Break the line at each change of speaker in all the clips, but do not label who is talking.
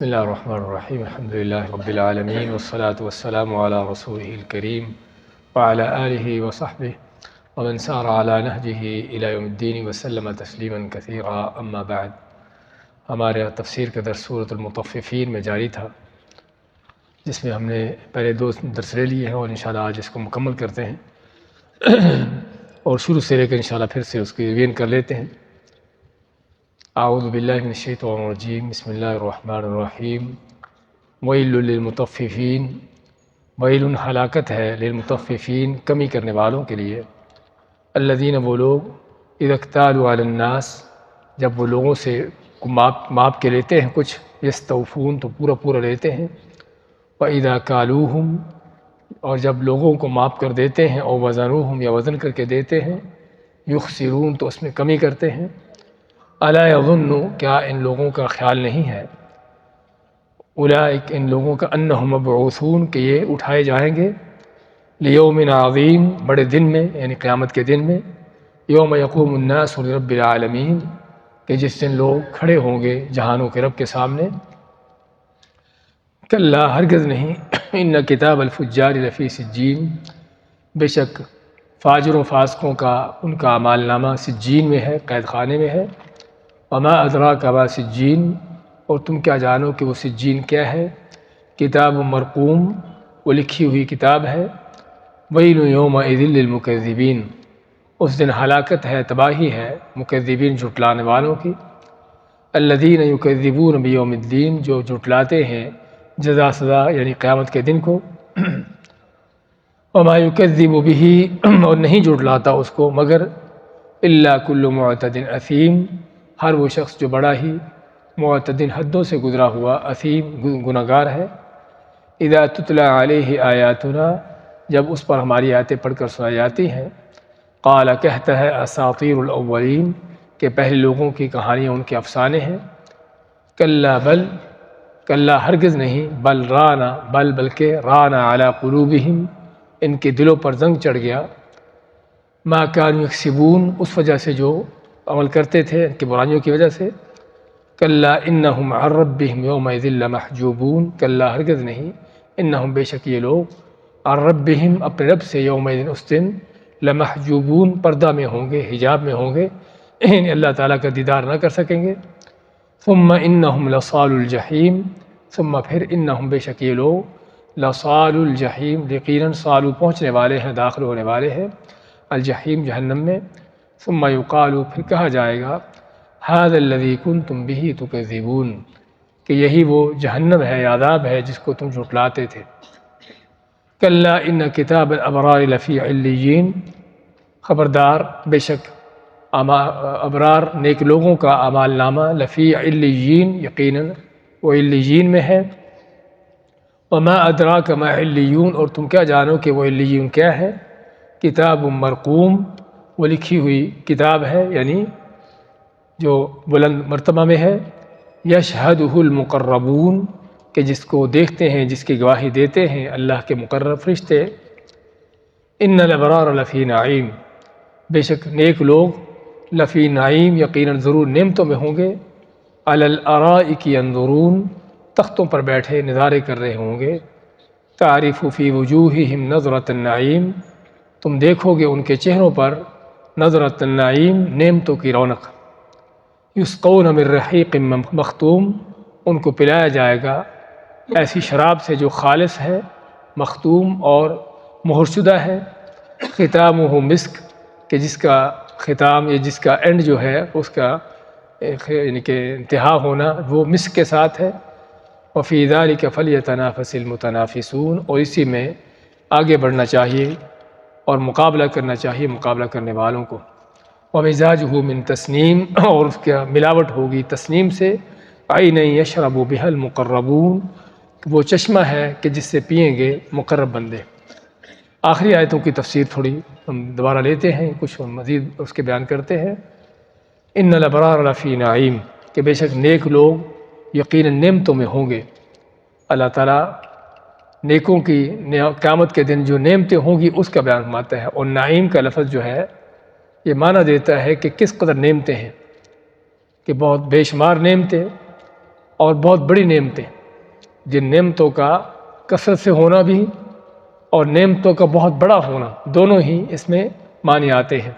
بسم اللہ الرحمن الرحیم الحمد للہ رب العالمین والصلاة والسلام علی رسولہ الکریم وعلی آلہ وصحبہ ومن سار علی نہجہ الی یوم الدین وسلم تسلیما کثیرا اما بعد۔ ہمارے تفسیر کا درس سورۃ المطففین میں جاری تھا، جس میں ہم نے پہلے دو درس لے لیے ہیں اور انشاءاللہ آج اس کو مکمل کرتے ہیں اور شروع سے لے کر انشاءاللہ پھر سے اس کی ریویژن کر لیتے ہیں۔ اعوذ باللہ من الشیطان الرجیم، بسم اللہ الرحمن الرحیم۔ ویل للمطففین، ویل ہلاکت ہے، للمطففین کمی کرنے والوں کے لیے، الذین وہ لوگ اذا اکتالوا علی الناس جب وہ لوگوں سے ماپ کے لیتے ہیں کچھ، یستوفون تو پورا پورا لیتے ہیں، واذا کالوہم اور جب لوگوں کو ماپ کر دیتے ہیں، اور وزنوہم یا وزن کر کے دیتے ہیں، یخسرون تو اس میں کمی کرتے ہیں۔ الا یظن کیا ان لوگوں کا خیال نہیں ہے، اولئک ان لوگوں کا، انہم مبعوثون کہ یہ اٹھائے جائیں گے، لیوم عظیم بڑے دن میں یعنی قیامت کے دن میں، یوم یقوم الناس لرب العالمین کہ جس دن لوگ کھڑے ہوں گے جہانوں کے رب کے سامنے۔ کلا ہرگز نہیں، ان کتاب الفجار لفی سجین بے شک فاجر و فاسقوں کا ان کا اعمال نامہ سجین میں ہے، قید خانے میں ہے۔ وما ادراک ما سجین اور تم کیا جانو کہ وہ سجین کیا ہے، کتاب مرقوم وہ لکھی ہوئی کتاب ہے، ویل یومئذ للمکذبین اس دن ہلاکت ہے، تباہی ہے مکذبین جھٹلانے والوں کی، الذین یکذبون بیوم الدین جو جھٹلاتے ہیں جزا سزا یعنی قیامت کے دن کو، وما یکذب بہ اور نہیں جھٹلاتا اس کو مگر الا کل معتد اثیم ہر وہ شخص جو بڑا ہی معتدن حدوں سے گزرا ہوا اثیم گنہگار ہے۔ اذا تتلی علیہ آیاتنا جب اس پر ہماری آیتیں پڑھ کر سنائی جاتی ہیں، قال کہتا ہے اساطیر الاولین کہ پہلے لوگوں کی کہانیاں ان کے افسانے ہیں، کلا بل کلا ہرگز نہیں، بل رانا بل بلکہ رانا علی قلوبہم ان کے دلوں پر زنگ چڑھ گیا، ما کانوا یکسبون اس وجہ سے جو عمل کرتے تھے ان کی برائیوں کی وجہ سے، کلا انہم عن ربہم یومئذ لمحجوبون کلا ہرگز نہیں، انہم بے شک یہ لوگ عن ربہم اپنے رب سے یومئذ اس دن لمحجوبون پردہ میں ہوں گے، حجاب میں ہوں گے، یعنی اللہ تعالیٰ کا دیدار نہ کر سکیں گے۔ ثم انہم لصال الجحیم ثم پھر انہم بے شک یہ لوگ لصال الجحیم یقیناً صالو پہنچنے والے ہیں، داخل ہونے والے ہیں الجحیم جہنم میں۔ ثم یقال پھر کہا جائے گا ھذا الذی کنتم بہ تکذبون کہ یہی وہ جہنم ہے، عذاب ہے جس کو تم جھٹلاتے تھے۔ کلا ان کتاب الابرار لفی علیین خبردار بے شک ابرار نیک لوگوں کا اعمال نامہ لفی علیین یقیناً وہ علیین میں ہے۔ وما ادراک ما علیون اور تم کیا جانو کہ وہ علیون کیا ہے، کتاب مرقوم وہ لکھی ہوئی کتاب ہے یعنی جو بلند مرتبہ میں ہے، یشہدہ المقربون کہ جس کو دیکھتے ہیں، جس کی گواہی دیتے ہیں اللہ کے مقرب فرشتے۔ ان الابرار لفی نعیم بے شک نیک لوگ لفی نعیم یقیناً ضرور نعمتوں میں ہوں گے، علی الارائک ینظرون تختوں پر بیٹھے نظارے کر رہے ہوں گے، تعرف فی وجوہہم نظرۃ النعیم تم دیکھو گے ان کے چہروں پر نظرۃ النعیم نعمتوں کی رونق، یسقون من رحیق مختوم ان کو پلایا جائے گا ایسی شراب سے جو خالص ہے، مختوم اور مہر شدہ ہے، ختامہ مسک کہ جس کا ختام یا جس کا اینڈ جو ہے اس کا یعنی کہ انتہا ہونا وہ مسک کے ساتھ ہے، وفی ذلک فلیتنافس المتنافسون اور اسی میں آگے بڑھنا چاہیے اور مقابلہ کرنا چاہیے مقابلہ کرنے والوں کو۔ ومزاجہ من تسنیم اور اس کا ملاوٹ ہوگی تسنیم سے، عین یشرب بها المقربون وہ چشمہ ہے کہ جس سے پئیں گے مقرب بندے۔ آخری آیتوں کی تفسیر تھوڑی ہم دوبارہ لیتے ہیں، کچھ مزید اس کے بیان کرتے ہیں۔ ان الابرار لفی نعیم کہ بے شک نیک لوگ یقیناً نعمتوں میں ہوں گے، اللہ تعالیٰ نیکوں کی قیامت کے دن جو نعمتیں ہوں گی اس کا بیان فرماتا ہے، اور نعیم کا لفظ جو ہے یہ معنی دیتا ہے کہ کس قدر نعمتیں ہیں، کہ بہت بے شمار نعمتیں اور بہت بڑی نعمتیں، جن نعمتوں کا کثرت سے ہونا بھی اور نعمتوں کا بہت بڑا ہونا دونوں ہی اس میں معنی آتے ہیں۔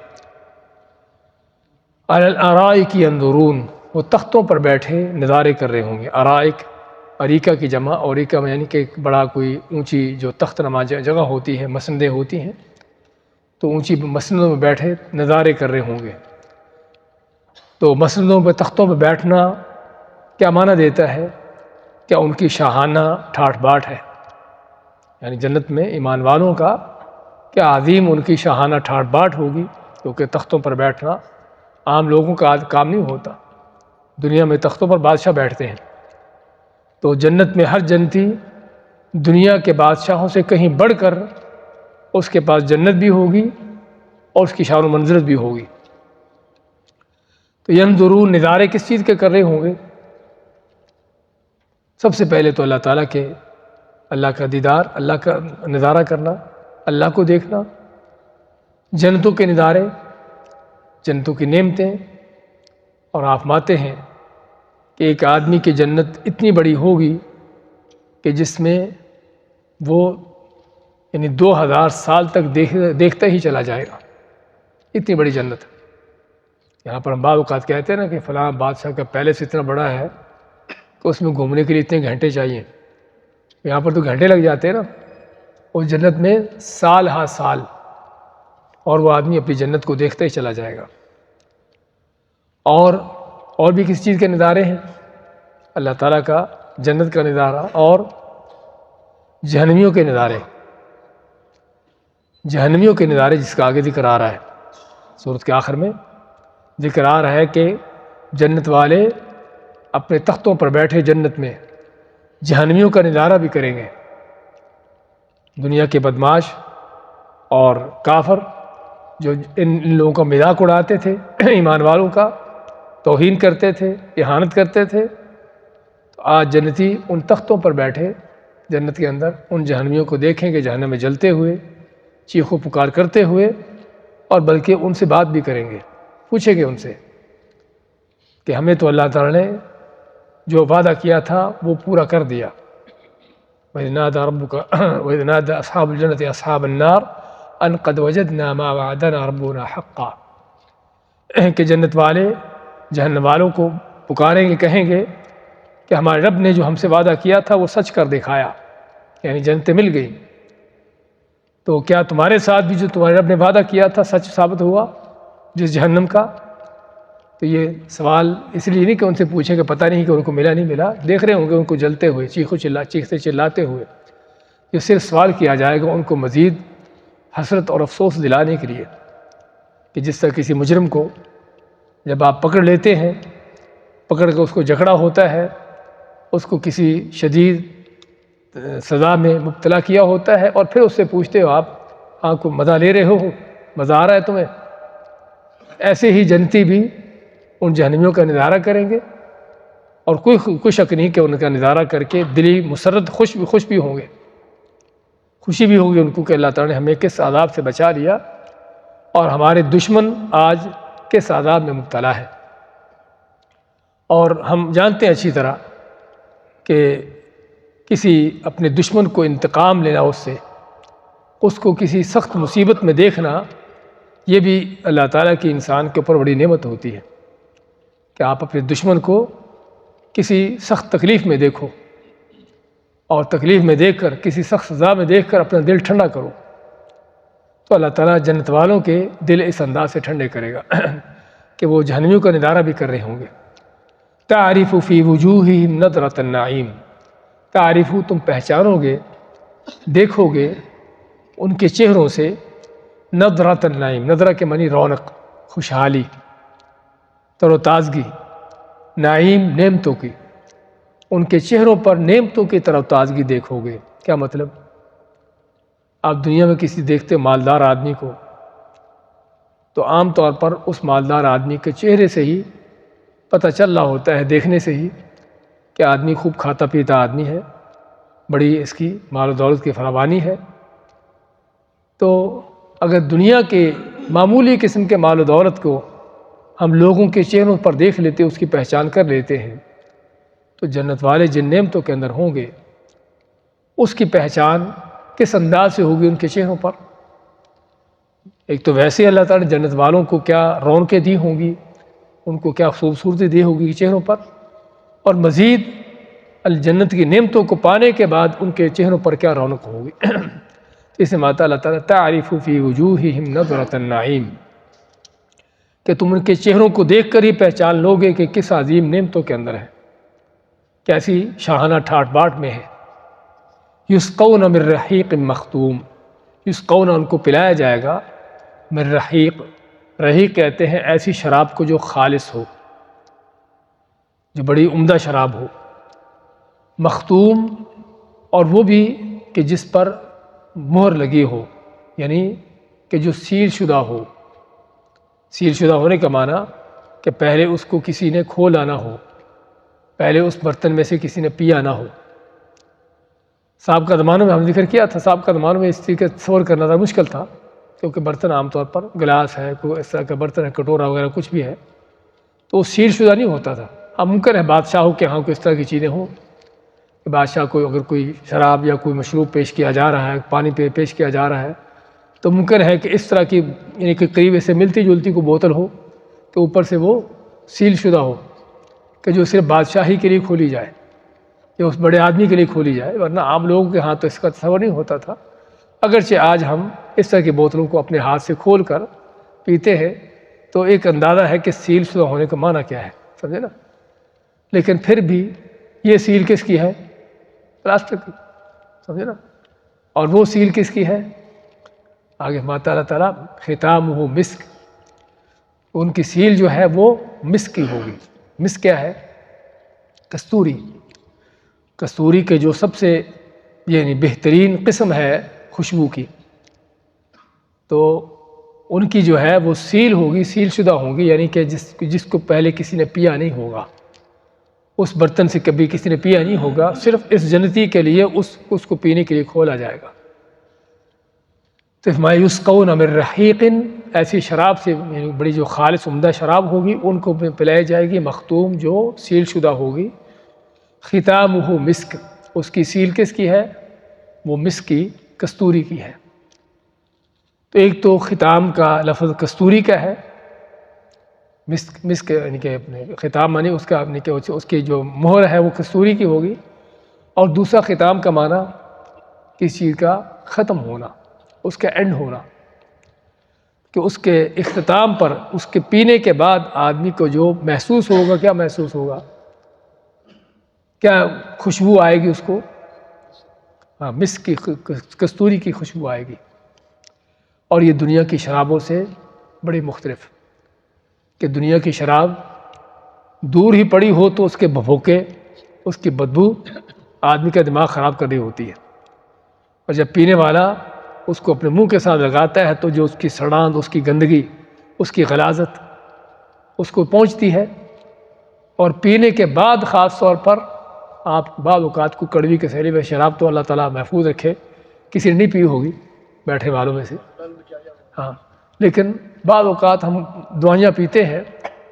علی الارائک ینظرون، وہ تختوں پر بیٹھے نظارے کر رہے ہوں گے۔ ارائک اریکہ کی جمع، اوریکہ میں یعنی کہ ایک بڑا کوئی اونچی جو تخت نما جگہ ہوتی ہے، مسندیں ہوتی ہیں، تو اونچی مسندوں میں بیٹھے نظارے کر رہے ہوں گے۔ تو مسندوں پہ تختوں پہ بیٹھنا کیا معنی دیتا ہے؟ کیا ان کی شاہانہ ٹھاٹھ باٹھ ہے، یعنی جنت میں ایمان والوں کا کیا عظیم ان کی شاہانہ ٹھاٹھ باٹھ ہوگی، کیونکہ تختوں پر بیٹھنا عام لوگوں کا کام نہیں ہوتا۔ دنیا میں تختوں پر بادشاہ بیٹھتے ہیں، تو جنت میں ہر جنتی دنیا کے بادشاہوں سے کہیں بڑھ کر اس کے پاس جنت بھی ہوگی اور اس کی شان و منزلت بھی ہوگی۔ تو ینظرون، نظارے کس چیز کے کر رہے ہوں گے؟ سب سے پہلے تو اللہ تعالیٰ کے، اللہ کا دیدار، اللہ کا نظارہ کرنا، اللہ کو دیکھنا، جنتوں کے نظارے، جنتوں کی نعمتیں۔ اور آپ ماتے ہیں کہ ایک آدمی کی جنت اتنی بڑی ہوگی کہ جس میں وہ یعنی 2000 سال تک دیکھتا ہی چلا جائے گا، اتنی بڑی جنت۔ یہاں پر ہم بعض اوقات کہتے ہیں نا کہ فلاں بادشاہ کا پیلس اتنا بڑا ہے کہ اس میں گھومنے کے لیے اتنے گھنٹے چاہیے، یہاں پر تو گھنٹے لگ جاتے ہیں نا، اس جنت میں سال ہا سال، اور وہ آدمی اپنی جنت کو دیکھتا ہی چلا جائے گا۔ اور بھی کس چیز کے نظارے ہیں؟ اللہ تعالیٰ کا جنت کا نظارہ اور جہنمیوں کے نظارے۔ جہنمیوں کے نظارے جس کا آگے ذکر آ رہا ہے، سورت کے آخر میں ذکر آ رہا ہے کہ جنت والے اپنے تختوں پر بیٹھے جنت میں جہنمیوں کا نظارہ بھی کریں گے۔ دنیا کے بدماش اور کافر جو ان لوگوں کا مذاق اڑاتے تھے، ایمان والوں کا توہین کرتے تھے، اہانت کرتے تھے، تو آج جنتی ان تختوں پر بیٹھے جنت کے اندر ان جہنمیوں کو دیکھیں گے، جہنم میں جلتے ہوئے، چیخ و پکار کرتے ہوئے، اور بلکہ ان سے بات بھی کریں گے، پوچھیں گے ان سے کہ ہمیں تو اللہ تعالیٰ نے جو وعدہ کیا تھا وہ پورا کر دیا۔ وَإِذْ نَادَىٰ أَصْحَابُ الْجَنَّةِ أَصْحَابَ النَّارِ أَنْ قَدْ وَجَدْنَا مَا وَعَدَنَا رَبُّنَا حَقًّا، کہ جنت والے جہنم والوں کو پکاریں گے، کہیں گے کہ ہمارے رب نے جو ہم سے وعدہ کیا تھا وہ سچ کر دکھایا، یعنی جنتیں مل گئی۔ تو کیا تمہارے ساتھ بھی جو تمہارے رب نے وعدہ کیا تھا سچ ثابت ہوا جس جہنم کا؟ تو یہ سوال اس لیے نہیں کہ ان سے پوچھیں کہ پتہ نہیں کہ ان کو ملا نہیں ملا، دیکھ رہے ہوں گے ان کو جلتے ہوئے، چیختے چلاتے ہوئے، یہ صرف سوال کیا جائے گا ان کو مزید حسرت اور افسوس دلانے کے لیے کہ جس طرح کسی مجرم کو جب آپ پکڑ لیتے ہیں، پکڑ کے اس کو جکڑا ہوتا ہے، اس کو کسی شدید سزا میں مبتلا کیا ہوتا ہے، اور پھر اس سے پوچھتے ہو آپ، ہاں کو مزہ لے رہے ہو، مزہ آ رہا ہے تمہیں؟ ایسے ہی جنتی بھی ان جہنمیوں کا نظارہ کریں گے، اور کوئی شک نہیں کہ ان کا نظارہ کر کے دلی مسرت خوش بھی ہوں گے، خوشی بھی ہوگی ان کو کہ اللہ تعالیٰ نے ہمیں کس عذاب سے بچا لیا، اور ہمارے دشمن آج کس عذاب میں مبتلا ہے۔ اور ہم جانتے ہیں اچھی طرح کہ کسی اپنے دشمن کو انتقام لینا، اس کو کسی سخت مصیبت میں دیکھنا، یہ بھی اللہ تعالیٰ کی انسان کے اوپر بڑی نعمت ہوتی ہے کہ آپ اپنے دشمن کو کسی سخت تکلیف میں دیکھو، اور تکلیف میں دیکھ کر، کسی سخت سزا میں دیکھ کر اپنا دل ٹھنڈا کرو، تو اللہ تعالیٰ جنت والوں کے دل اس انداز سے ٹھنڈے کرے گا کہ وہ جہنمیوں کا نظارہ بھی کر رہے ہوں گے۔ تعرف فی وجوہہم نضرۃ النعیم، تعرف، تم پہچانو گے، دیکھو گے ان کے چہروں سے، نضرۃ النعیم، نظرہ کے معنی رونق، خوشحالی، تر و تازگی، نعیم نعمتوں کی، ان کے چہروں پر نعمتوں کی تر و تازگی دیکھو گے۔ کیا مطلب؟ آپ دنیا میں کسی دیکھتے مالدار آدمی کو، تو عام طور پر اس مالدار آدمی کے چہرے سے ہی پتہ چل رہا ہوتا ہے، دیکھنے سے ہی، کہ آدمی خوب کھاتا پیتا آدمی ہے، بڑی اس کی مال و دولت کی فراوانی ہے۔ تو اگر دنیا کے معمولی قسم کے مال و دولت کو ہم لوگوں کے چہروں پر دیکھ لیتے، اس کی پہچان کر لیتے ہیں، تو جنت والے جن نعمتوں کے اندر ہوں گے اس کی پہچان کس انداز سے ہوگی ان کے چہروں پر؟ ایک تو ویسے اللہ تعالیٰ نے جنت والوں کو کیا رونقیں دی ہوں گی، ان کو کیا خوبصورتی دی ہوگی چہروں پر، اور مزید الجنت کی نعمتوں کو پانے کے بعد ان کے چہروں پر کیا رونق ہوگی۔ اس میں اللہ تعالیٰ تعرف فی وجوہہم نضرۃ النعیم، کہ تم ان کے چہروں کو دیکھ کر ہی پہچان لوگے کہ کس عظیم نعمتوں کے اندر ہے، کیسی شاہانہ ٹھاٹ باٹ میں ہے۔ یسقون من رحیق مختوم، یسقون ان کو پلایا جائے گا من رحیق، رحیق کہتے ہیں ایسی شراب کو جو خالص ہو، جو بڑی عمدہ شراب ہو، مختوم، اور وہ بھی کہ جس پر مہر لگی ہو، یعنی کہ جو سیل شدہ ہو۔ سیل شدہ ہونے کا معنی کہ پہلے اس کو کسی نے کھولا نہ ہو، پہلے اس برتن میں سے کسی نے پیا نہ ہو۔ سابقہ زمانوں میں ہم ذکر کیا تھا، سابقہ زمانوں میں اس چیز کا تصور کرنا ذرا مشکل تھا، کیونکہ برتن عام طور پر گلاس ہے، کوئی اس طرح کا برتن ہے، کٹورا وغیرہ کچھ بھی ہے، تو وہ سیل شدہ نہیں ہوتا تھا۔ اب ممکن ہے بادشاہوں کے ہاں کوئی اس طرح کی چیزیں ہوں کہ بادشاہ کو اگر کوئی شراب یا کوئی مشروب پیش کیا جا رہا ہے، پانی پیش کیا جا رہا ہے، تو ممکن ہے کہ اس طرح کی یعنی کہ قریب سے ملتی جلتی کوئی بوتل ہو تو اوپر سے وہ سیل شدہ ہو، کہ جو صرف بادشاہی کے لیے کھولی جائے یا اس بڑے آدمی کے لیے کھولی جائے، ورنہ عام لوگوں کے ہاں تو اس کا تصور نہیں ہوتا تھا۔ اگرچہ آج ہم اس طرح کی بوتلوں کو اپنے ہاتھ سے کھول کر پیتے ہیں تو ایک اندازہ ہے کہ سیل شدہ ہونے کا معنی کیا ہے، سمجھے نا؟ لیکن پھر بھی یہ سیل کس کی ہے؟ پلاسٹک کی، سمجھے نا؟ اور وہ سیل کس کی ہے؟ آگے اللہ تعالیٰ ختامہ مسک، ان کی سیل جو ہے وہ مسک کی ہوگی۔ مسک کیا ہے؟ کستوری، کستوری کے جو سب سے یعنی بہترین قسم ہے خوشبو کی، تو ان کی جو ہے وہ سیل ہوگی، سیل شدہ ہوگی، یعنی کہ جس کو پہلے کسی نے پیا نہیں ہوگا، اس برتن سے کبھی کسی نے پیا نہیں ہوگا، صرف اس جنتی کے لیے اس کو پینے کے لیے کھولا جائے گا۔ تو ما یسقون من رحیق، ایسی شراب سے یعنی بڑی جو خالص عمدہ شراب ہوگی ان کو پلائی جائے گی، مختوم جو سیل شدہ ہوگی، ختامہ مسک، اس کی سیل کس کی ہے؟ وہ مسک کی، کستوری کی ہے۔ تو ایک تو ختام کا لفظ کستوری کا ہے، مسک یعنی کہ ختام معنی اس کا یعنی کہ اس کی جو مہر ہے وہ کستوری کی ہوگی، اور دوسرا ختام کا معنی کسی چیز کا ختم ہونا، اس کا اینڈ ہونا، کہ اس کے اختتام پر اس کے پینے کے بعد آدمی کو جو محسوس ہوگا، کیا محسوس ہوگا؟ کیا خوشبو آئے گی اس کو؟ ہاں، مسک کی، کستوری کی خوشبو آئے گی۔ اور یہ دنیا کی شرابوں سے بڑی مختلف، کہ دنیا کی شراب دور ہی پڑی ہو تو اس کے بھوکے، اس کی بدبو آدمی کا دماغ خراب کر رہی ہوتی ہے، اور جب پینے والا اس کو اپنے منہ کے ساتھ لگاتا ہے تو جو اس کی سڑاند، اس کی گندگی، اس کی غلاظت اس کو پہنچتی ہے۔ اور پینے کے بعد خاص طور پر آپ بعض اوقات کو کڑوی کسیلی میں شراب تو اللہ تعالیٰ محفوظ رکھے، کسی نے نہیں پی ہوگی بیٹھے والوں میں سے، ہاں، لیکن بعض اوقات ہم دوائیاں پیتے ہیں،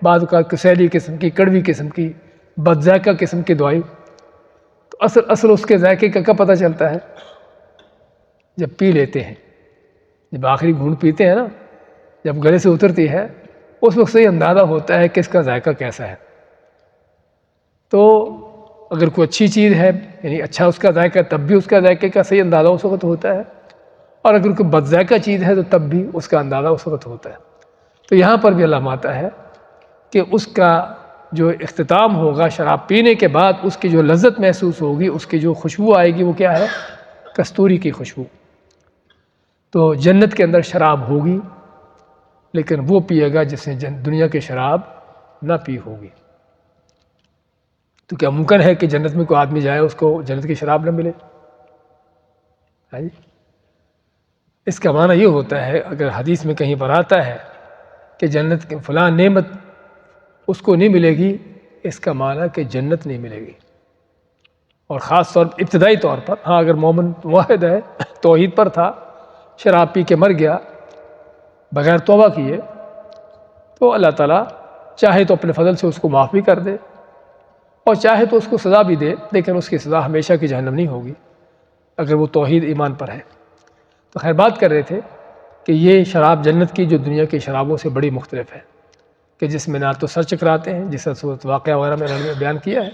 بعض اوقات کسیلی قسم کی، کڑوی قسم کی، بد ذائقہ قسم کی دوائی، تو اصل اس کے ذائقے کا کب پتہ چلتا ہے؟ جب پی لیتے ہیں، جب آخری گھونٹ پیتے ہیں نا، جب گلے سے اترتی ہے اس وقت صحیح اندازہ ہوتا ہے کہ اس کا ذائقہ کیسا ہے۔ تو اگر کوئی اچھی چیز ہے یعنی اچھا اس کا ذائقہ، تب بھی اس کا ذائقے کا صحیح اندازہ اس وقت ہوتا ہے، اور اگر کوئی بد ذائقہ چیز ہے تو تب بھی اس کا اندازہ اس وقت ہوتا ہے۔ تو یہاں پر بھی اللہ ماتا ہے کہ اس کا جو اختتام ہوگا شراب پینے کے بعد، اس کی جو لذت محسوس ہوگی، اس کی جو خوشبو آئے گی، وہ کیا ہے؟ کستوری کی خوشبو۔ تو جنت کے اندر شراب ہوگی، لیکن وہ پیے گا جس نے دنیا کی شراب نہ پی ہوگی۔ تو کیا ممکن ہے کہ جنت میں کوئی آدمی جائے اس کو جنت کی شراب نہ ملے؟ اس کا معنی یہ ہوتا ہے، اگر حدیث میں کہیں پر آتا ہے کہ جنت کی فلاں نعمت اس کو نہیں ملے گی، اس کا معنی کہ جنت نہیں ملے گی۔ اور خاص طور پر ابتدائی طور پر، ہاں اگر مومن واحد ہے، توحید پر تھا، شراب پی کے مر گیا بغیر توبہ کیے، تو اللہ تعالیٰ چاہے تو اپنے فضل سے اس کو معاف بھی کر دے، اور چاہے تو اس کو سزا بھی دے، لیکن اس کی سزا ہمیشہ کی جہنم نہیں ہوگی اگر وہ توحید ایمان پر ہے۔ تو خیر بات کر رہے تھے کہ یہ شراب جنت کی جو دنیا کی شرابوں سے بڑی مختلف ہے، کہ جس میں نہ تو سر چکراتے ہیں، جس صورت واقعہ وغیرہ میں انہوں نے بیان کیا ہے،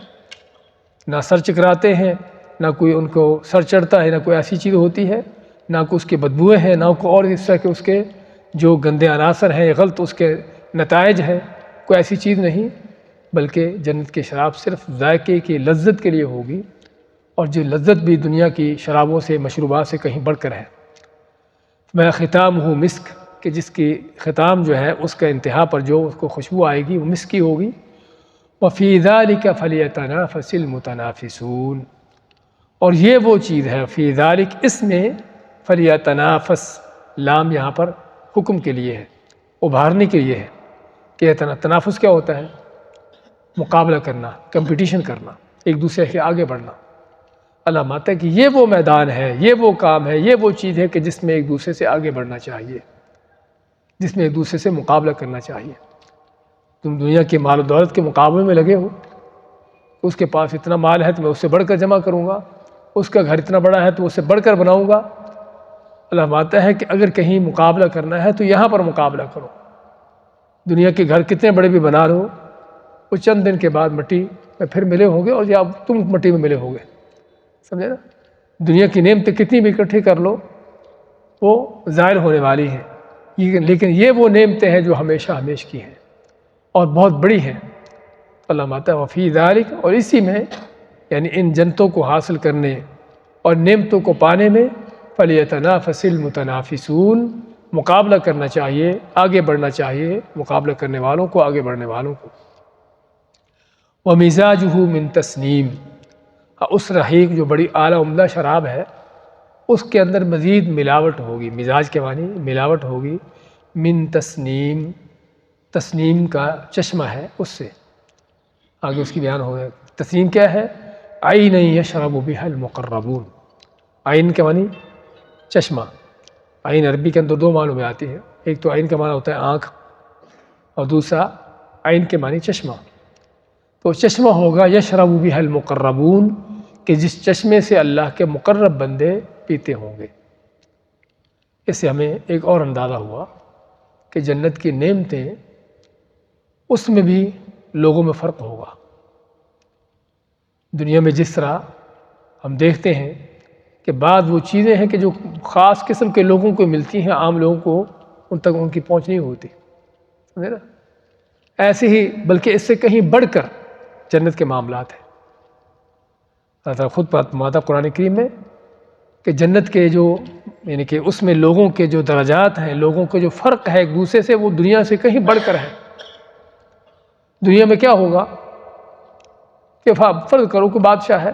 نہ سر چکراتے ہیں، نہ کوئی ان کو سر چڑھتا ہے، نہ کوئی ایسی چیز ہوتی ہے، نہ کوئی اس کی بدبوئیں ہیں، نہ کوئی اور اس طرح کے اس کے جو گندے عناصر ہیں، غلط اس کے نتائج ہیں، کوئی ایسی چیز نہیں، بلکہ جنت کی شراب صرف ذائقے کی لذت کے لیے ہوگی، اور جو لذت بھی دنیا کی شرابوں سے مشروبات سے کہیں بڑھ کر ہے۔ میں ختام ہوں مسک، کہ جس کی ختام جو ہے اس کا انتہا پر جو اس کو خوشبو آئے گی وہ مسک کی ہوگی۔ وَفِي ذَلِكَ فَلْيَتَنَافَسِ الْمُتَنَافِسُونَ، اور یہ وہ چیز ہے، فی ذالک، اس میں، فلیتنافس، لام یہاں پر حکم کے لیے ہے، ابھارنے کے لیے ہے، کہ تنافس کیا ہوتا ہے؟ مقابلہ کرنا، کمپٹیشن کرنا، ایک دوسرے کے آگے بڑھنا۔ اللہ ماتا ہے کہ یہ وہ میدان ہے، یہ وہ کام ہے، یہ وہ چیز ہے کہ جس میں ایک دوسرے سے آگے بڑھنا چاہیے، جس میں ایک دوسرے سے مقابلہ کرنا چاہیے۔ تم دنیا کے مال و دولت کے مقابلے میں لگے ہو، اس کے پاس اتنا مال ہے تو میں اس سے بڑھ کر جمع کروں گا، اس کا گھر اتنا بڑا ہے تو اس سے بڑھ کر بناؤں گا۔ اللہ ماتا ہے کہ اگر کہیں مقابلہ کرنا ہے تو یہاں پر مقابلہ کرو۔ دنیا کے گھر کتنے بڑے بھی بنا لو، وہ چند دن کے بعد مٹی میں پھر ملے ہوں گے، اور یا تم مٹی میں ملے ہوگے، سمجھے نا؟ دنیا کی نعمتیں کتنی بھی اکٹھی کر لو وہ ظاہر ہونے والی ہیں، لیکن یہ وہ نعمتیں ہیں جو ہمیشہ ہمیش کی ہیں اور بہت بڑی ہیں۔ اللہ ماتا ہے وفی ذالک، اور اسی میں یعنی ان جنتوں کو حاصل کرنے اور نعمتوں کو پانے میں فلیتنافس المتنافسون، مقابلہ کرنا چاہیے، آگے بڑھنا چاہیے، مقابلہ کرنے والوں کو، آگے بڑھنے والوں کو۔ ومزاجہ من تسنیم، اس رحیق جو بڑی اعلیٰ عمدہ شراب ہے اس کے اندر مزید ملاوٹ ہوگی، مزاج کے معنی ملاوٹ ہوگی، من تسنیم، تسنیم کا چشمہ ہے، اس سے آگے اس کی بیان ہو گیا۔ تسنیم کیا ہے؟ عین یشرب بها المقربون، عین کے معنی چشمہ۔ عین عربی کے اندر دو معنوں میں آتی ہے، ایک تو عین کا معنی ہوتا ہے آنکھ، اور دوسرا عین کے معنی چشمہ۔ تو چشمہ ہوگا یشرب بها المقربون، کہ جس چشمے سے اللہ کے مقرب بندے پیتے ہوں گے۔ اس سے ہمیں ایک اور اندازہ ہوا کہ جنت کی نعمتیں، اس میں بھی لوگوں میں فرق ہوگا۔ دنیا میں جس طرح ہم دیکھتے ہیں کہ بعض وہ چیزیں ہیں کہ جو خاص قسم کے لوگوں کو ملتی ہیں، عام لوگوں کو ان تک ان کی پہنچ نہیں ہوتی، سمجھے نا؟ ایسے ہی بلکہ اس سے کہیں بڑھ کر جنت کے معاملات ہیں۔ اللہ تعالیٰ خود فرماتا قرآن کریم میں کہ جنت کے جو یعنی کہ اس میں لوگوں کے جو درجات ہیں، لوگوں کے جو فرق ہے ایک دوسرے سے، وہ دنیا سے کہیں بڑھ کر ہے۔ دنیا میں کیا ہوگا کہ فرض کرو کہ بادشاہ ہے،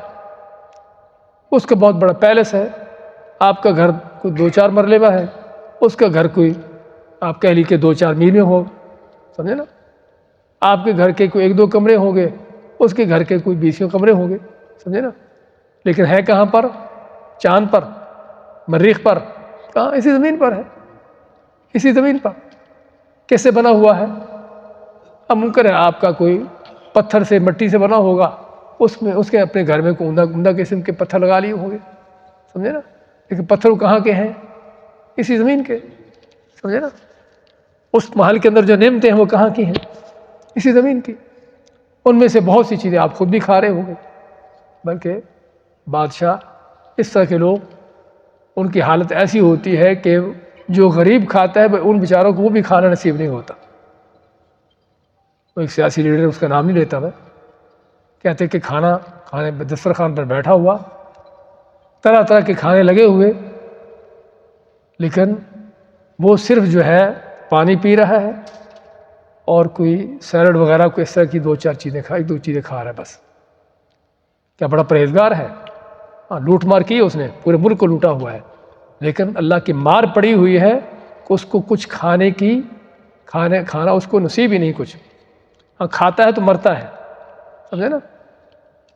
اس کا بہت بڑا پیلس ہے، آپ کا گھر کوئی 2-4 مرلے میں ہے، اس کا گھر کوئی آپ کہہ لیجیے 2-4 میل میں ہو، سمجھے نا؟ آپ کے گھر کے کوئی 1-2 کمرے ہوں گے، اس کے گھر کے کوئی 20 کمرے ہوں گے، سمجھے نا؟ لیکن ہے کہاں پر؟ چاند پر، مریخ پر، کہاں؟ اسی زمین پر ہے، اسی زمین پر۔ کیسے بنا ہوا ہے؟ اب ممکن ہے آپ کا کوئی پتھر سے، مٹی سے بنا ہوگا، اس میں اس کے اپنے گھر میں کوئی عمدہ قسم کے پتھر لگا لیے ہوں گے، سمجھے نا؟ لیکن پتھر کہاں کے ہیں؟ اسی زمین کے، سمجھے نا؟ اس محل کے اندر جو نعمتیں ہیں وہ کہاں کی ہیں؟ اسی زمین کی۔ ان میں سے بہت سی چیزیں آپ خود بھی کھا رہے ہوں گے، بلکہ بادشاہ اس طرح کے لوگ، ان کی حالت ایسی ہوتی ہے کہ جو غریب کھاتا ہے ان بیچاروں کو وہ بھی کھانا نصیب نہیں ہوتا۔ وہ ایک سیاسی لیڈر، اس کا نام نہیں لیتا میں، کہتے کہ کھانے دسترخوان پر بیٹھا ہوا، طرح طرح کے کھانے لگے ہوئے، لیکن وہ صرف جو ہے پانی پی رہا ہے اور کوئی سیلڈ وغیرہ کوئی اس طرح کی 2-4 چیزیں کھا، 1-2 چیزیں کھا رہا ہے بس۔ کیا بڑا پرہیزگار ہے؟ ہاں، لوٹ مار کی ہے اس نے، پورے ملک کو لوٹا ہوا ہے، لیکن اللہ کی مار پڑی ہوئی ہے کہ اس کو کچھ کھانا اس کو نصیب ہی نہیں کچھ۔ ہاں، کھاتا ہے تو مرتا ہے، سمجھے نا؟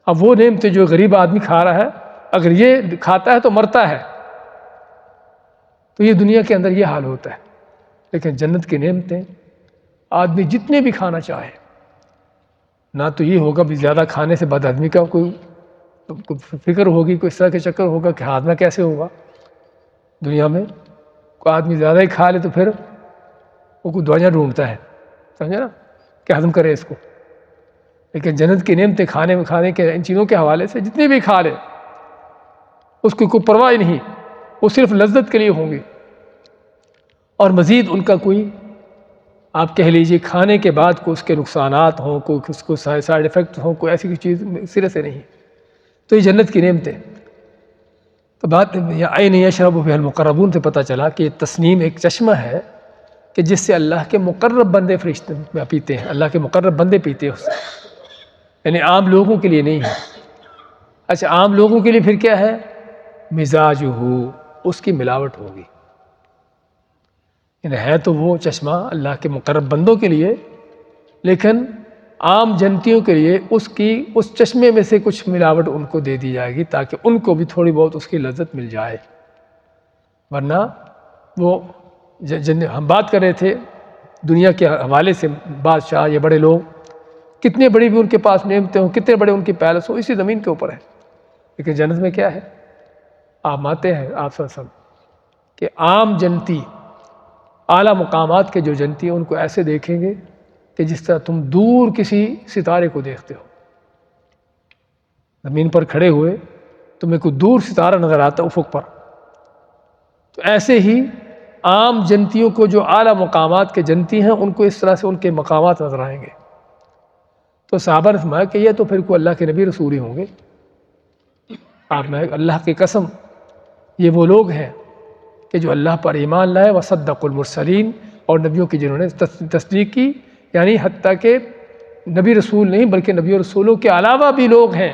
اب وہ نعمتیں جو غریب آدمی کھا رہا ہے، اگر یہ کھاتا ہے تو مرتا ہے، تو یہ دنیا کے اندر یہ حال ہوتا ہے۔ لیکن جنت کی نعمتیں آدمی جتنے بھی کھانا چاہے، نہ تو یہ ہوگا بھی زیادہ کھانے سے بد ہضمی کا کوئی فکر ہوگی، کوئی اس طرح کے چکر ہوگا کہ ہاضمہ کیسے ہوگا دنیا میں. کوئی آدمی زیادہ ہی کھا لے تو پھر وہ کوئی دوائیاں ڈھونڈتا ہے، سمجھے نا، کہ ہضم کرے اس کو. لیکن جنت کی نعمتیں کھانے کے ان چیزوں کے حوالے سے جتنی بھی کھا لے اس کی کوئی پرواہ نہیں، وہ صرف لذت کے لیے ہوں گی. اور مزید ان کا کوئی آپ کہہ لیجیے کھانے کے بعد کوئی اس کے نقصانات ہوں، کوئی اس کو سائیڈ افیکٹ ہوں، کوئی ایسی چیز سرے سے نہیں. تو یہ جنت کی نعمتیں. تو بات عین یشرب بها المقربون سے پتہ چلا کہ یہ تسنیم ایک چشمہ ہے کہ جس سے اللہ کے مقرب بندے فرشتے پیتے ہیں، اللہ کے مقرب بندے پیتے ہیں اس سے، یعنی عام لوگوں کے لیے نہیں ہے. اچھا عام لوگوں کے لیے پھر کیا ہے؟ مزاج ہو، اس کی ملاوٹ ہوگی. یعنی ہے تو وہ چشمہ اللہ کے مقرب بندوں کے لیے، لیکن عام جنتیوں کے لیے اس چشمے میں سے کچھ ملاوٹ ان کو دے دی جائے گی تاکہ ان کو بھی تھوڑی بہت اس کی لذت مل جائے. ورنہ وہ ہم بات کر رہے تھے دنیا کے حوالے سے، بادشاہ یا بڑے لوگ کتنے بڑی بھی ان کے پاس نعمتیں ہوں، کتنے بڑے ان کے پیلس ہوں، اسی زمین کے اوپر ہے. لیکن جنت میں کیا ہے؟ آپ ماتے ہیں آپ صلی اللہ علیہ وسلم کہ عام جنتی، اعلیٰ مقامات کے جو جنتی ہیں ان کو ایسے دیکھیں گے کہ جس طرح تم دور کسی ستارے کو دیکھتے ہو. زمین پر کھڑے ہوئے تمہیں کوئی دور ستارہ نظر آتا افق پر، تو ایسے ہی عام جنتیوں کو جو اعلیٰ مقامات کے جنتی ہیں ان کو اس طرح سے ان کے مقامات نظر آئیں گے. تو صحابہ نے فرمایا کہ یہ تو پھر کوئی اللہ کے نبی رسول ہی ہوں گے. آپ نے اللہ کی قسم یہ وہ لوگ ہیں کہ جو اللہ پر ایمان لائے وصدق المرسلین، اور نبیوں کی جنہوں نے تصدیق کی، یعنی حتیٰ کہ نبی رسول نہیں بلکہ نبی اور رسولوں کے علاوہ بھی لوگ ہیں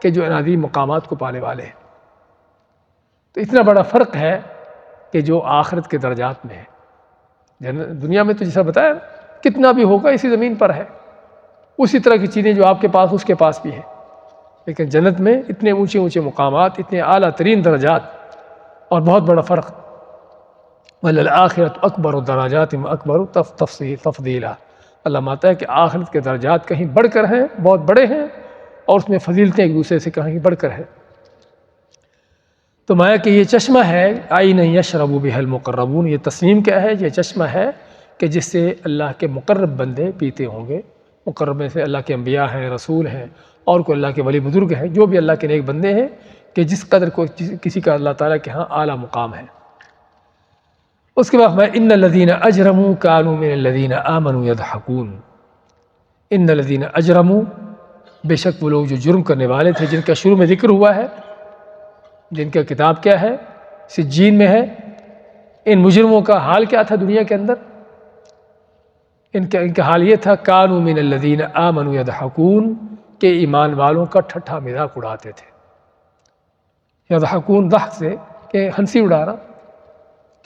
کہ جو عظیم مقامات کو پانے والے ہیں. تو اتنا بڑا فرق ہے کہ جو آخرت کے درجات میں ہے. دنیا میں تو جیسا بتایا کتنا بھی ہوگا اسی زمین پر ہے، اسی طرح کی چیزیں جو آپ کے پاس اس کے پاس بھی ہیں. لیکن جنت میں اتنے اونچے اونچے مقامات، اتنے اعلیٰ ترین درجات اور بہت بڑا فرق. وَلَلْآخِرَةُ أَكْبَرُ دَرَجَاتٍ وَأَكْبَرُ تَفْضِيلًا. اللہ ماتا ہے کہ آخرت کے درجات کہیں بڑھ کر ہیں، بہت بڑے ہیں، اور اس میں فضیلتیں ایک دوسرے سے کہیں بڑھ کر ہیں. تو مایا کہ یہ چشمہ ہے عین یشرب بها المقربون. یہ تسنیم کیا ہے؟ یہ چشمہ ہے کہ جس سے اللہ کے مقرب بندے پیتے ہوں گے. مقرب میں سے اللہ کے انبیاء ہیں، رسول ہیں، اور کوئی اللہ کے ولی بزرگ ہیں، جو بھی اللہ کے نیک بندے ہیں کہ جس قدر کو کسی کا اللہ تعالیٰ کے ہاں اعلیٰ مقام ہے. اس کے بعد میں ان الذین اجرموا کانوا من الذین آمنوا یضحکون. ان الذین اجرموا، بے شک وہ لوگ جو جرم کرنے والے تھے، جن کا شروع میں ذکر ہوا ہے، جن کا کتاب کیا ہے؟ سجین میں ہے. ان مجرموں کا حال کیا تھا دنیا کے اندر؟ ان کا حال یہ تھا کانوا من الذین آمنوا یضحکون، کہ ایمان والوں کا ٹھٹھا مذاق اڑاتے تھے. یضحکون ضحک سے کہ ہنسی اڑانا،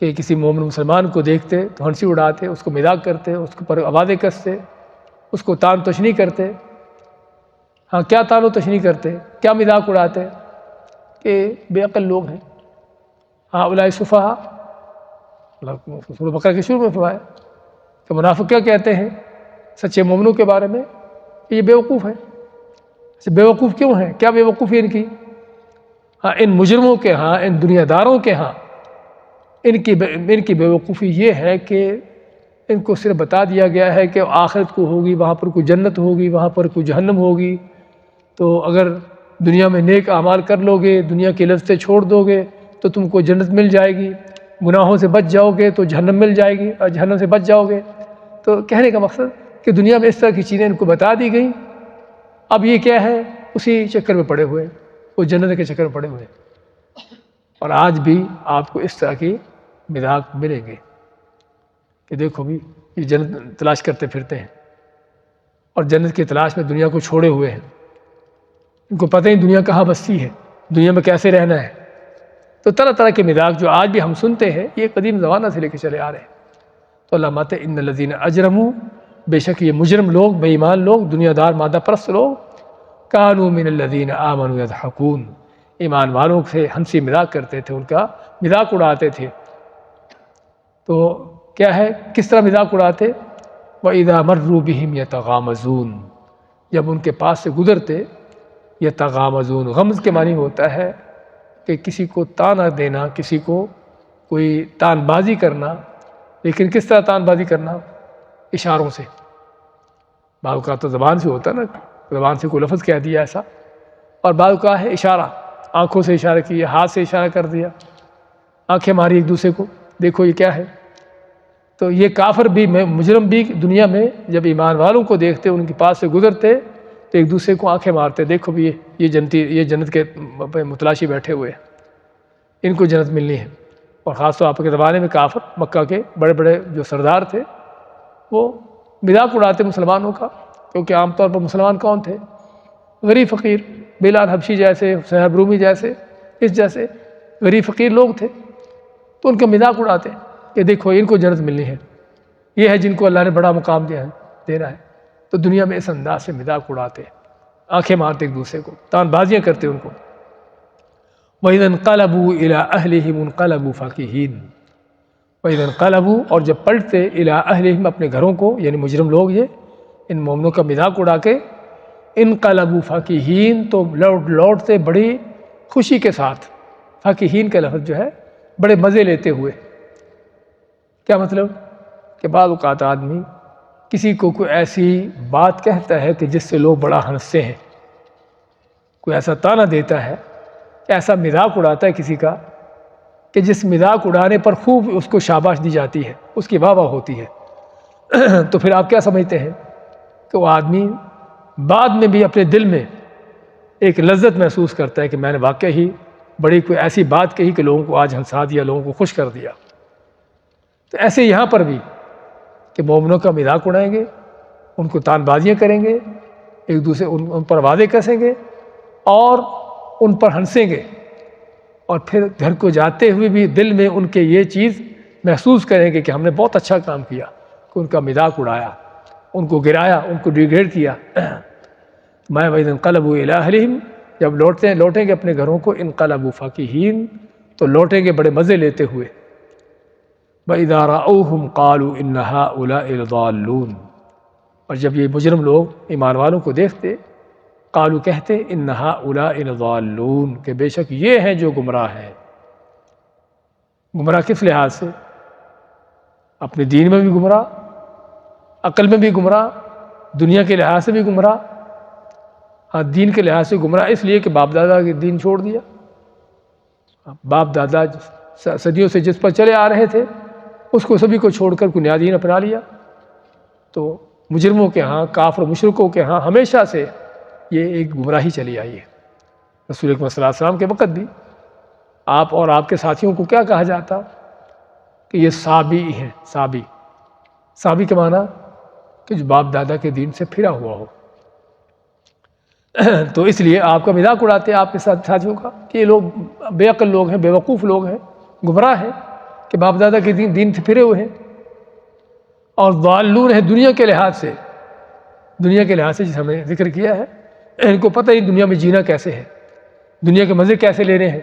کہ کسی مومن مسلمان کو دیکھتے تو ہنسی اڑاتے، اس کو مذاق کرتے، اس کے پر آوازیں کستے، اس کو تان تشنی کرتے. ہاں کیا تان و تشنی کرتے، کیا مذاق اڑاتے؟ کہ بے عقل لوگ ہیں. ہاں اولئک سفہاء، سورہ بقرہ کے شروع میں فرمایا کہ منافق کیا کہتے ہیں سچے مومنوں کے بارے میں کہ یہ بے وقوف ہیں. بے وقوف کیوں ہیں؟ کیا بے وقوفی ان کی؟ ہاں ان مجرموں کے ہاں، ان دنیا داروں کے ہاں ان کی بے وقوفی یہ ہے کہ ان کو صرف بتا دیا گیا ہے کہ آخرت کو ہوگی، وہاں پر کوئی جنت ہوگی، وہاں پر کوئی جہنم ہوگی. تو اگر دنیا میں نیک اعمال کر لو گے، دنیا کی لذتیں چھوڑ دو گے تو تم کو جنت مل جائے گی، گناہوں سے بچ جاؤ گے تو جہنم مل جائے گی، اور جہنم سے بچ جاؤ گے. تو کہنے کا مقصد کہ دنیا میں اس طرح کی چیزیں ان کو بتا دی گئیں. اب یہ کیا ہے؟ اسی چکر میں پڑے ہوئے، وہ جنت کے چکر میں پڑے ہوئے. اور آج بھی آپ کو اس طرح کی مذاق ملیں گے کہ دیکھو بھی یہ جنت تلاش کرتے پھرتے ہیں، اور جنت کی تلاش میں دنیا کو چھوڑے ہوئے ہیں. ان کو پتہ ہی دنیا کہاں بستی ہے، دنیا میں کیسے رہنا ہے. تو طرح طرح کے مذاق جو آج بھی ہم سنتے ہیں، یہ قدیم زمانہ سے لے کے چلے آ رہے ہیں. تو اللہ ماتے ان الذین اجرموا، بے شک یہ مجرم لوگ، بے ایمان لوگ، دنیا دار مادہ پرست لوگ، کانوا من الذین آمنوا یضحکون، ایمان والوں سے ہنسی مذاق کرتے تھے، ان کا مذاق اڑاتے تھے. تو کیا ہے؟ کس طرح مذاق اڑاتے؟ وَإِذَا مَرُّوا بِهِمْ يَتَغَامَزُونَ، جب ان کے پاس سے گزرتے، یتغامزون، غمز کے معنی ہوتا ہے کہ کسی کو تانا دینا، کسی کو کوئی تان بازی کرنا، لیکن کس طرح تان بازی کرنا؟ اشاروں سے۔ بعض اوقات تو زبان سے ہوتا ہے نا، زبان سے کوئی لفظ کہہ دیا ایسا، اور بعض اوقات ہے اشارہ، آنکھوں سے اشارہ کیا، ہاتھ سے اشارہ کر دیا، آنکھیں ماری ایک دوسرے کو، دیکھو یہ کیا ہے۔ تو یہ کافر بھی، مجرم بھی دنیا میں جب ایمان والوں کو دیکھتے، ان کے پاس سے گزرتے تو ایک دوسرے کو آنکھیں مارتے، دیکھو بھی یہ جنتی، یہ جنت کے متلاشی بیٹھے ہوئے ہیں، ان کو جنت ملنی ہے۔ اور خاص طور آپ کے زمانے میں کافر مکہ کے بڑے بڑے جو سردار تھے وہ مذاق اڑاتے مسلمانوں کا، کیونکہ عام طور پر مسلمان کون تھے؟ غریب فقیر، بلال حبشی جیسے، صہیب رومی جیسے، اس جیسے غریب فقیر لوگ تھے، تو ان کا مذاق اڑاتے کہ دیکھو ان کو جنت ملنی ہے، یہ ہے جن کو اللہ نے بڑا مقام دینا ہے۔ تو دنیا میں اس انداز سے مذاق اڑاتے، آنکھیں مارتے ایک دوسرے کو، تان بازیاں کرتے ان کو۔ وَإِذَا انقلبوا إِلَىٰ أَهْلِهِمُ انقلبوا فَكِهِينَ، وَإِذَا انقلبوا، اور جب پلٹتے، إِلَىٰ أَهْلِهِمْ، اپنے گھروں کو، یعنی مجرم لوگ یہ ان مومنوں کا مذاق اڑا کے، انقلبوا فَكِهِينَ، تو لوٹتے بڑی خوشی کے ساتھ۔ فَكِهِينَ کا لفظ جو ہے بڑے مزے لیتے ہوئے، کیا مطلب؟ کہ بعض اوقات آدمی کسی کو کوئی ایسی بات کہتا ہے کہ جس سے لوگ بڑا ہنستے ہیں، کوئی ایسا طعنہ دیتا ہے، ایسا مذاق اڑاتا ہے کسی کا کہ جس مذاق اڑانے پر خوب اس کو شاباش دی جاتی ہے، اس کی واہ واہ ہوتی ہے۔ تو پھر آپ کیا سمجھتے ہیں کہ وہ آدمی بعد میں بھی اپنے دل میں ایک لذت محسوس کرتا ہے کہ میں نے واقعی ہی بڑی کوئی ایسی بات کہی کہ لوگوں کو آج ہنسا دیا، لوگوں کو خوش کر دیا۔ تو ایسے یہاں پر بھی کہ مومنوں کا مذاق اڑائیں گے، ان کو تان بازیاں کریں گے، ایک دوسرے ان پر وعدے کسیں گے اور ان پر ہنسیں گے، اور پھر گھر کو جاتے ہوئے بھی دل میں ان کے یہ چیز محسوس کریں گے کہ ہم نے بہت اچھا کام کیا، کہ ان کا مذاق اڑایا، ان کو گرایا، ان کو ڈیگریڈ کیا۔ میں وَإِذَا انقلبوا إِلَىٰ أَهْلِهِمْ، جب لوٹیں گے اپنے گھروں کو، انقلبوا فَكِهِينَ، تو لوٹیں گے بڑے مزے لیتے ہوئے۔ وَإِذَا رَأَوْهُمْ قَالُوا إِنَّ هَٰؤُلَاءِ لَضَالُّونَ، اور جب یہ مجرم لوگ ایمان والوں کو دیکھتے، قالو کہتے، ان هؤلاء لضالون، کہ بے شک یہ ہیں جو گمراہ ہیں۔ گمراہ کس لحاظ سے؟ اپنے دین میں بھی گمراہ، عقل میں بھی گمراہ، دنیا کے لحاظ سے بھی گمراہ۔ ہاں، دین کے لحاظ سے گمراہ اس لیے کہ باپ دادا کے دین چھوڑ دیا، باپ دادا صدیوں سے جس پر چلے آ رہے تھے اس کو سبھی کو چھوڑ کر بنیاد دین اپنا لیا۔ تو مجرموں کے ہاں، کافر مشرکوں کے ہاں ہمیشہ سے یہ ایک گمراہی چلی آئی ہے۔ رسول اکرم صلی اللہ علیہ وسلم کے وقت بھی آپ اور آپ کے ساتھیوں کو کیا کہا جاتا کہ یہ صابی ہیں۔ صابی کے معنی کہ جو باپ دادا کے دین سے پھرا ہوا ہو۔ تو اس لیے آپ کا مذاق اڑاتے ہیں آپ کے ساتھیوں کا کہ یہ لوگ بے عقل لوگ ہیں، بے وقوف لوگ ہیں، گمراہ ہیں، کہ باپ دادا کے دین سے پھرے ہوئے ہیں، اور ضالون ہے دنیا کے لحاظ سے۔ دنیا کے لحاظ سے جس ہم نے ذکر کیا ہے، ان کو پتہ ہی دنیا میں جینا کیسے ہے، دنیا کے مزے کیسے لینے ہیں،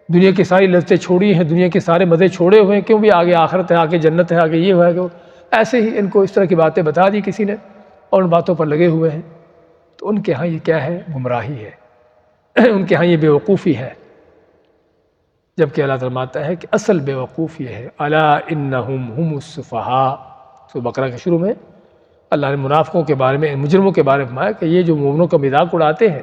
دنیا کی ساری لذتیں چھوڑی ہیں، دنیا کے سارے مزے چھوڑے ہوئے ہیں، کیوں بھی آگے آخرت ہے، آگے جنت ہے، آگے یہ ہوا ہے کہ ایسے ہی ان کو اس طرح کی باتیں بتا دی کسی نے اور ان باتوں پر لگے ہوئے ہیں۔ تو ان کے ہاں یہ کیا ہے؟ گمراہی ہے، ان کے ہاں یہ بے وقوفی ہے۔ جبکہ اللہ تعالیٰ فرماتا ہے کہ اصل بے وقوف یہ ہے، الا انہم ہم السفہاء۔ سورہ بقرہ کے شروع میں اللہ نے منافقوں کے بارے میں، مجرموں کے بارے میں فرمایا کہ یہ جو مومنوں کا مذاق اڑاتے ہیں،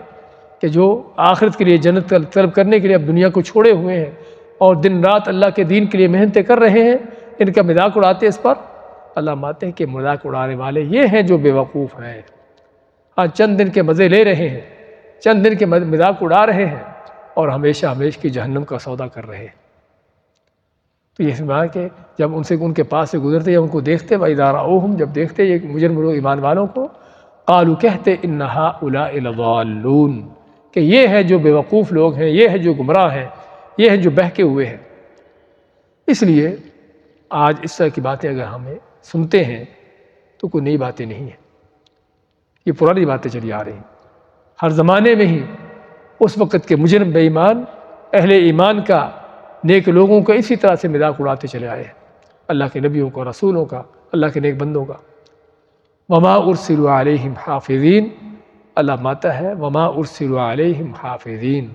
کہ جو آخرت کے لیے، جنت طلب کرنے کے لیے اب دنیا کو چھوڑے ہوئے ہیں اور دن رات اللہ کے دین کے لیے محنتیں کر رہے ہیں، ان کا مذاق اڑاتے ہیں اس پر۔ اللہ فرماتے ہیں کہ مذاق اڑانے والے یہ ہیں جو بے وقوف ہیں۔ ہاں، چند دن کے مزے لے رہے ہیں، چند دن کے مذاق اڑا رہے ہیں، اور ہمیشہ ہمیشہ کی جہنم کا سودا کر رہے ہیں۔ تو یہ سمجھا کہ جب ان کے پاس سے گزرتے یا ان کو دیکھتے، وَإِذَا رَأَوْهُمْ، جب دیکھتے یہ مجرم لوگ ایمان والوں کو، قالوا کہتے، ان هؤلاء لضالون، کہ یہ ہے جو بے وقوف لوگ ہیں، یہ ہے جو گمراہ ہیں، یہ ہیں جو بہکے ہوئے ہیں۔ اس لیے آج اس طرح کی باتیں اگر ہمیں سنتے ہیں تو کوئی نئی باتیں نہیں ہیں، یہ پرانی باتیں چلی آ رہی ہیں۔ ہر زمانے میں ہی اس وقت کے مجرم بے ایمان اہل ایمان کا، نیک لوگوں کا اسی طرح سے مذاق اڑاتے چلے آئے ہیں، اللہ کے نبیوں کا، رسولوں کا، اللہ کے نیک بندوں کا۔ وما ارسلوا علیہم حافظین، اللہ ماتا ہے وما ارسلوا علیہم حافظین،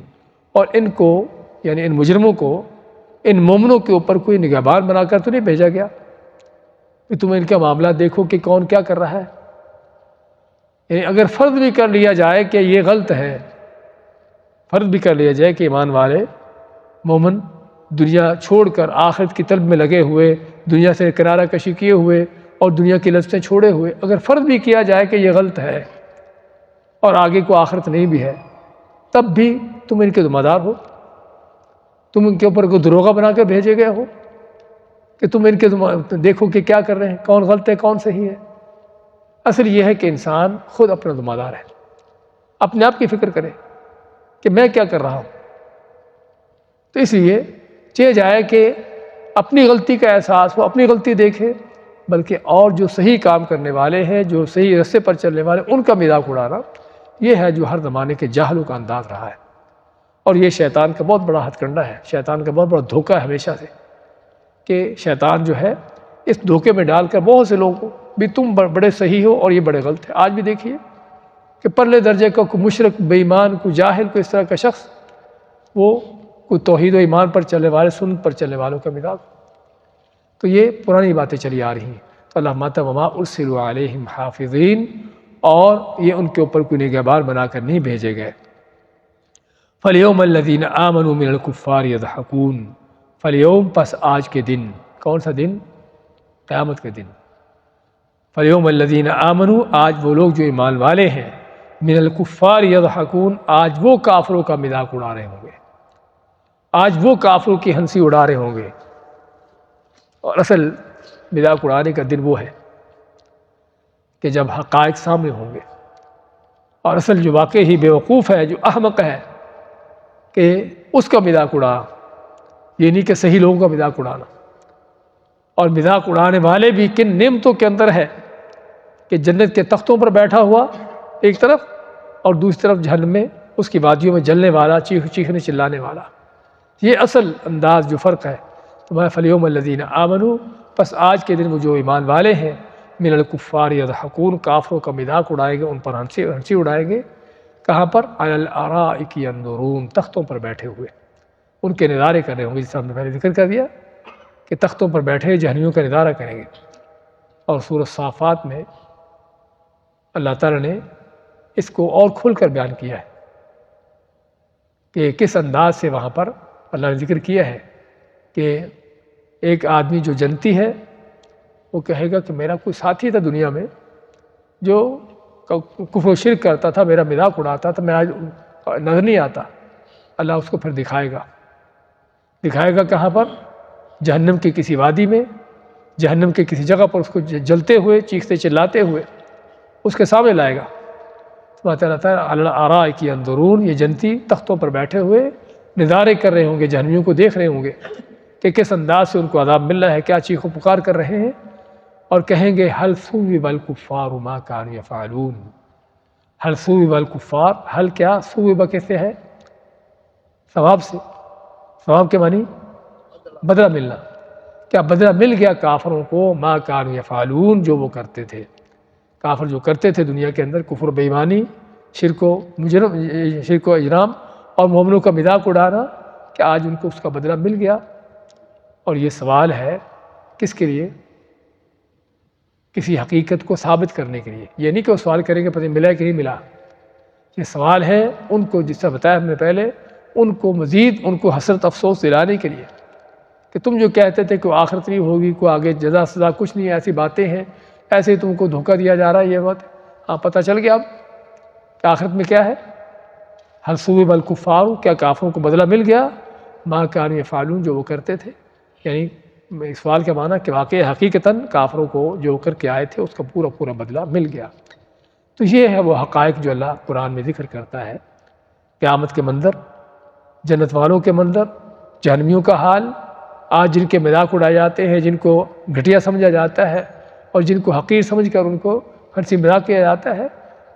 اور ان کو یعنی ان مجرموں کو ان مومنوں کے اوپر کوئی نگہبان بنا کر تو نہیں بھیجا گیا کہ تم ان کا معاملہ دیکھو کہ کون کیا کر رہا ہے۔ یعنی اگر فرض بھی کر لیا جائے کہ یہ غلط ہے، فرض بھی کر لیا جائے کہ ایمان والے مومن دنیا چھوڑ کر آخرت کی طلب میں لگے ہوئے، دنیا سے کنارہ کشی کیے ہوئے اور دنیا کی لذتیں چھوڑے ہوئے، اگر فرض بھی کیا جائے کہ یہ غلط ہے اور آگے کو آخرت نہیں بھی ہے، تب بھی تم ان کے ذمہ دار ہو، تم ان کے اوپر کوئی دروغہ بنا کر بھیجے گئے ہو کہ تم ان کے دیکھو کہ کیا کر رہے ہیں، کون غلط ہے کون صحیح ہے۔ اصل یہ ہے کہ انسان خود اپنا ذمہ دار ہے، اپنے آپ کی فکر کرے کہ میں کیا کر رہا ہوں۔ تو اس لیے چاہے جائے کہ اپنی غلطی کا احساس ہو، اپنی غلطی دیکھے، بلکہ اور جو صحیح کام کرنے والے ہیں، جو صحیح رستے پر چلنے والے، ان کا مذاق اڑانا، یہ ہے جو ہر زمانے کے جاہلوں کا انداز رہا ہے، اور یہ شیطان کا بہت بڑا ہتھ کنڈا ہے، شیطان کا بہت بڑا دھوکہ ہے ہمیشہ سے، کہ شیطان جو ہے اس دھوکے میں ڈال کر بہت سے لوگوں کو بھی تم بڑے صحیح ہو اور یہ بڑے غلط ہیں۔ آج بھی دیکھیے کہ پرلے درجے کا کوئی مشرک، بے ایمان، کوئی جاہل، کوئی اس طرح کا شخص، وہ کوئی توحید و ایمان پر چلنے والے، سنت پر چلنے والوں کا مزاج۔ تو یہ پرانی باتیں چلی آ رہی ہیں۔ تو اللہ ماتا وما ارسلوا علیہم حافظین، اور یہ ان کے اوپر کوئی نگہبان بنا کر نہیں بھیجے گئے۔ فَالْيَوْمَ الَّذِينَ آمَنُوا مِنَ الْكُفَّارِ يَضْحَكُونَ، فَالْيَوْمَ پس آج کے دن، کون سا دن؟ قیامت کے دن۔ فَالْيَوْمَ الَّذِينَ آمَنُوا، آج وہ لوگ جو ایمان والے ہیں، مِنَ الْكُفَّارِ يَضْحَكُونَ، آج وہ کافروں کا مذاق اڑا رہے ہوں گے، آج وہ کافروں کی ہنسی اڑا رہے ہوں گے۔ اور اصل مذاق اڑانے کا دن وہ ہے کہ جب حقائق سامنے ہوں گے، اور اصل جو واقعی ہی بیوقوف ہے، جو احمق ہے، کہ اس کا مذاق اڑا، یہ نہیں کہ صحیح لوگوں کا مذاق اڑانا۔ اور مذاق اڑانے والے بھی کن نعمتوں کے اندر ہے کہ جنت کے تختوں پر بیٹھا ہوا ایک طرف، اور دوسری طرف جہنم میں اس کی وادیوں میں جلنے والا، چیخنے چلانے والا۔ یہ اصل انداز جو فرق ہے۔ تمہارے فَالْيَوْمَ الَّذِينَ آمَنُوا، پس آج کے دن وہ جو ایمان والے ہیں، مِنَ الْكُفَّارِ يَضْحَكُونَ، کافروں کا مذاق اڑائیں گے، ان پر ہنسی اڑائیں گے۔ کہاں پر؟ عَلَى الْأَرَائِكِ يَنظُرُونَ، تختوں پر بیٹھے ہوئے ان کے نظارے کر رہے ہوں گے، جس سے ہم نے پہلے ذکر کر دیا کہ تختوں پر بیٹھے جہنمیوں کا نظارہ کریں گے۔ اور سورۃ صافات میں اللہ تعالیٰ نے اس کو اور کھل کر بیان کیا ہے کہ کس انداز سے وہاں پر اللہ نے ذکر کیا ہے کہ ایک آدمی جو جنتی ہے وہ کہے گا کہ میرا کوئی ساتھی تھا دنیا میں جو کفر و شرک کرتا تھا، میرا مذاق اڑاتا تھا، میں آج نظر نہیں آتا۔ اللہ اس کو پھر دکھائے گا کہاں پر؟ جہنم کی کسی وادی میں، جہنم کے کسی جگہ پر اس کو جلتے ہوئے، چیختے چلاتے ہوئے اس کے سامنے لائے گا۔ اللہ تعالیٰ علی الارائک ینظرون، یہ جنتی تختوں پر بیٹھے ہوئے نظارے کر رہے ہوں گے، جہنمیوں کو دیکھ رہے ہوں گے کہ کس انداز سے ان کو عذاب مل رہا ہے، کیا چیخ و پکار کر رہے ہیں، اور کہیں گے هل ثوب الکفار ما كانوا يفعلون۔ هل ثوب الکفار، هل کیا، ثوب کیسے ہے؟ ثواب سے، ثواب کے معنی بدلہ ملنا۔ کیا بدلہ مل گیا کافروں کو ما كانوا يفعلون، جو وہ کرتے تھے؟ کافر جو کرتے تھے دنیا کے اندر، کفر و بے ایمانی، شرک و اجرام اور مومنوں کا مذاق اڑانا، کہ آج ان کو اس کا بدلہ مل گیا؟ اور یہ سوال ہے کس کے لیے؟ کسی حقیقت کو ثابت کرنے کے لیے۔ یہ نہیں کہ وہ سوال کریں گے پتہ ملا کہ نہیں ملا، یہ سوال ہے ان کو، جس سے بتایا ہم نے پہلے، ان کو مزید ان کو حسرت افسوس دلانے کے لیے کہ تم جو کہتے تھے کہ آخرت نہیں ہوگی، کوئی آگے جزا سزا کچھ نہیں، ایسی باتیں ہیں، ایسے ہی تم کو دھوکہ دیا جا رہا ہے، یہ بات ہاں پتہ چل گیا اب کہ آخرت میں کیا ہے۔ هل ثوب الکفار، کیا کافروں کو بدلہ مل گیا ما كانوا يفعلون، جو وہ کرتے تھے؟ یعنی اس سوال کا معنی کہ واقعی حقیقتاً کافروں کو جو کر کے آئے تھے اس کا پورا پورا بدلہ مل گیا۔ تو یہ ہے وہ حقائق جو اللہ قرآن میں ذکر کرتا ہے، قیامت کے منظر، جنت والوں کے منظر، جہنمیوں کا حال، آج جن کے مذاق اڑائے جاتے ہیں، جن کو گھٹیا سمجھا جاتا ہے اور جن کو حقیر سمجھ کر ان کو ہنسی مذاق کیا جاتا ہے،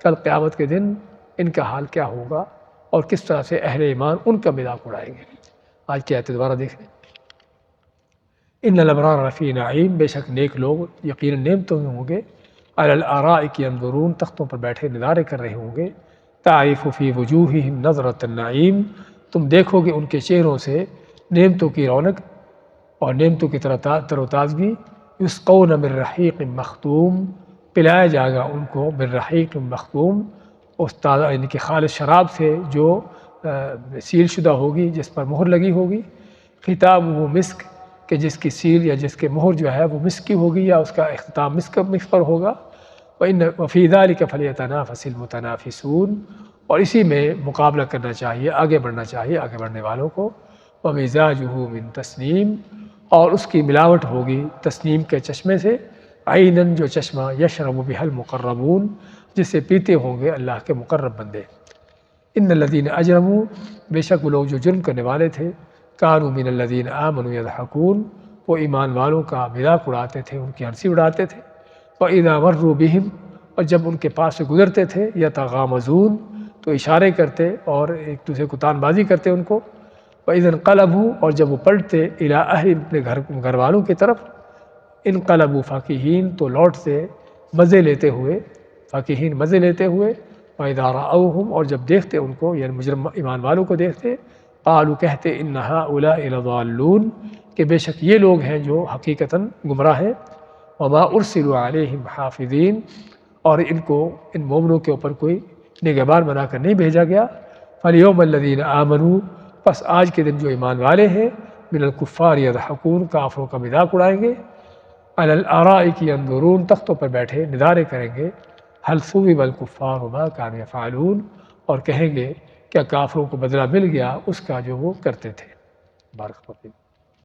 کل قیامت کے دن ان کا حال کیا ہوگا اور کس طرح سے اہل ایمان ان کا مذاق اڑائیں گے۔ آج کی آیت دوبارہ دیکھ لیں۔ ان الابرار لفی نعیم، بے شک نیک لوگ یقیناً نعمتوں میں ہوں گے، علی الارائک ینظرون، تختوں پر بیٹھے نظارے کر رہے ہوں گے، تعرف فی وجوہہم نظرۃ النعیم، تم دیکھو گے ان کے چہروں سے نعمتوں کی رونق اور نعمتوں کی تر و تازگی، یسقون من رحیق مختوم، پلایا جائے گا ان کو من رحیق مختوم، اس تازہ یعنی کہ خالص شراب سے جو سیل شدہ ہوگی، جس پر مہر لگی ہوگی، خطاب وہ مسک، کہ جس کی سیل یا جس کے مہر جو ہے وہ مسک کی ہوگی یا اس کا اختتام مسک پر ہوگا، وفی ذلک فلیتنافس المتنافسون، اور اسی میں مقابلہ کرنا چاہیے، آگے بڑھنا چاہیے آگے بڑھنے والوں کو، ومزاجہ من تسنیم، اور اس کی ملاوٹ ہوگی تسنیم کے چشمے سے، عیناً جو چشمہ یشرب بہا المقربون، جس سے پیتے ہوں گے اللہ کے مقرب بندے۔ ان الذین اجرموا، بے شک وہ لوگ جو جرم کرنے والے تھے، کانوا من الذین آمنوا یضحکون، وہ ایمان والوں کا مذاق اڑاتے تھے، ان کی ہنسی اڑاتے تھے، وَإِذَا مَرُّوا بِهِمْ، اور جب ان کے پاس سے گزرتے تھے، یتغامزون، تو اشارے کرتے اور ایک دوسرے کو تان بازی کرتے ان کو، وَإِذَا انقلبوا، اور جب وہ پلٹتے الی اہل، اپنے گھر والوں کی طرف، انقلبوا فاکہین، تو لوٹتے مزے لیتے ہوئے، فاکہین مزے لیتے ہوئے، وَإِذَا رَأَوْهُمْ، اور جب دیکھتے ان کو یعنی مجرم ایمان والوں کو دیکھتے، قالوا، کہتے ان ہؤلاء لضالون، کہ بے شک یہ لوگ ہیں جو حقیقتاً گمراہ ہیں، وما ارسلوا علیہم حافظین، اور ان مومنوں کے اوپر کوئی نگہبان بنا کر نہیں بھیجا گیا، فالیوم الذین آمنوا، پس آج کے دن جو ایمان والے ہیں، من الکفار یضحکون، کافروں کا مذاق اڑائیں گے، علی الارائک ینظرون، تختوں پر بیٹھے نظارے کریں گے، هل ثوب الکفار ما كانوا یفعلون، اور کہیں گے کیا کافروں کو بدلہ مل گیا اس کا جو وہ کرتے تھے۔ بارک اللہ فیک۔